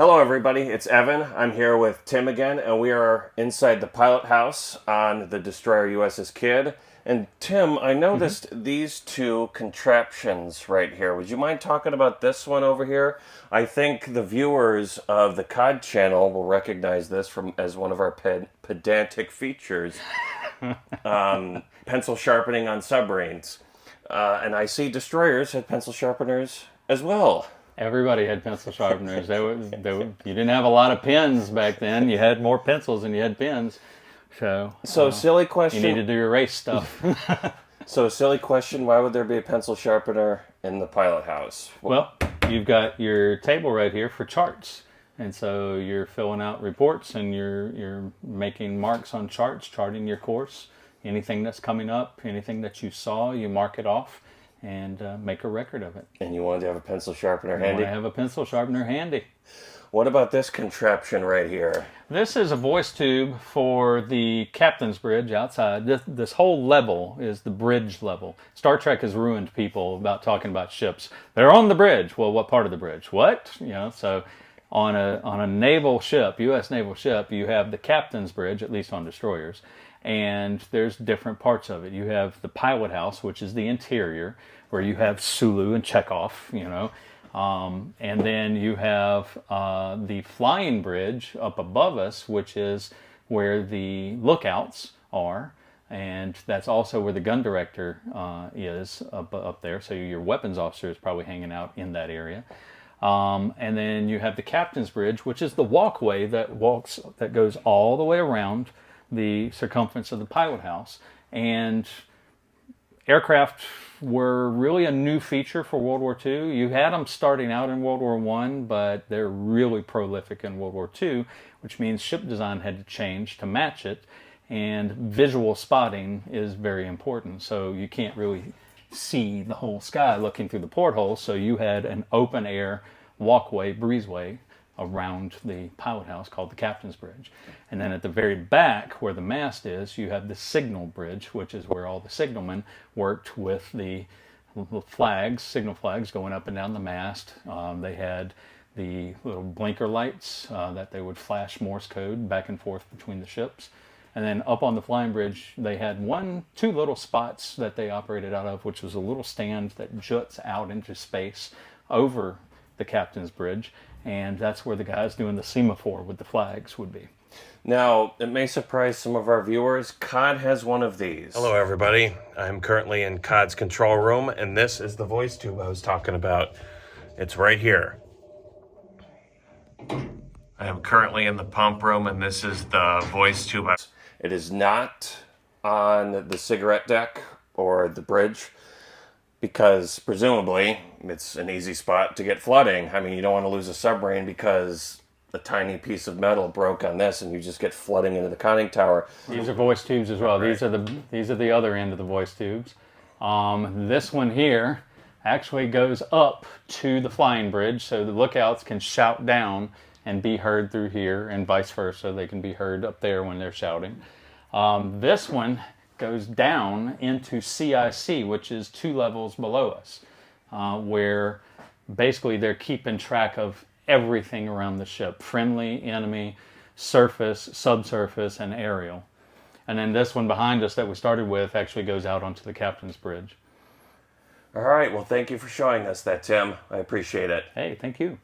Hello everybody, it's Evan. I'm here with Tim again, and we are inside the pilot house on the destroyer USS Kidd. And Tim, I noticed these two contraptions right here. Would you mind talking about this one over here? I think the viewers of the COD channel will recognize this as one of our pedantic features. Pencil sharpening on submarines. And I see destroyers had pencil sharpeners as well. Everybody had pencil sharpeners. You didn't have a lot of pens back then. You had more pencils than you had pens. So silly question. You needed to erase stuff. So silly question, why would there be a pencil sharpener in the pilot house? Well, you've got your table right here for charts. And so you're filling out reports and you're making marks on charts, charting your course. Anything that's coming up, anything that you saw, you mark it off and make a record of it. And you wanted to have a pencil sharpener handy? I want to have a pencil sharpener handy. What about this contraption right here? This is a voice tube for the captain's bridge outside. This whole level is the bridge level. Star Trek has ruined people about talking about ships. They're on the bridge. Well, what part of the bridge? What? So on a naval ship, U.S. naval ship, you have the captain's bridge, at least on destroyers. And there's different parts of it. You have the pilot house, which is the interior, where you have Sulu and Chekhov, and then you have the flying bridge up above us, which is where the lookouts are, and that's also where the gun director is up there. So your weapons officer is probably hanging out in that area. And then you have the captain's bridge, which is the walkway that goes all the way around the circumference of the pilot house. And aircraft were really a new feature for World War II. You had them starting out in World War I, but they're really prolific in World War II, which means ship design had to change to match it, and visual spotting is very important. So you can't really see the whole sky looking through the porthole, so you had an open air walkway, breezeway, around the pilot house called the captain's bridge. And then at the very back where the mast is, you have the signal bridge, which is where all the signalmen worked with the flags, signal flags going up and down the mast. They had the little blinker lights that they would flash Morse code back and forth between the ships. And then up on the flying bridge, they had two little spots that they operated out of, which was a little stand that juts out into space over the captain's bridge. And that's where the guys doing the semaphore with the flags would be. Now, it may surprise some of our viewers, COD has one of these. Hello everybody, I'm currently in COD's control room, and this is the voice tube I was talking about. It's right here. I am currently in the pump room, and this is the voice tube. It is not on the cigarette deck or the bridge, because presumably it's an easy spot to get flooding. I mean, you don't want to lose a submarine because a tiny piece of metal broke on this and you just get flooding into the conning tower. These are voice tubes as well. Right. These are the other end of the voice tubes. This one here actually goes up to the flying bridge, so the lookouts can shout down and be heard through here, and vice versa. They can be heard up there when they're shouting. This one goes down into CIC, which is 2 levels below us, where basically they're keeping track of everything around the ship: friendly, enemy, surface, subsurface, and aerial. And then this one behind us that we started with actually goes out onto the captain's bridge. All right, well, thank you for showing us that, Tim. I appreciate it. Hey, thank you.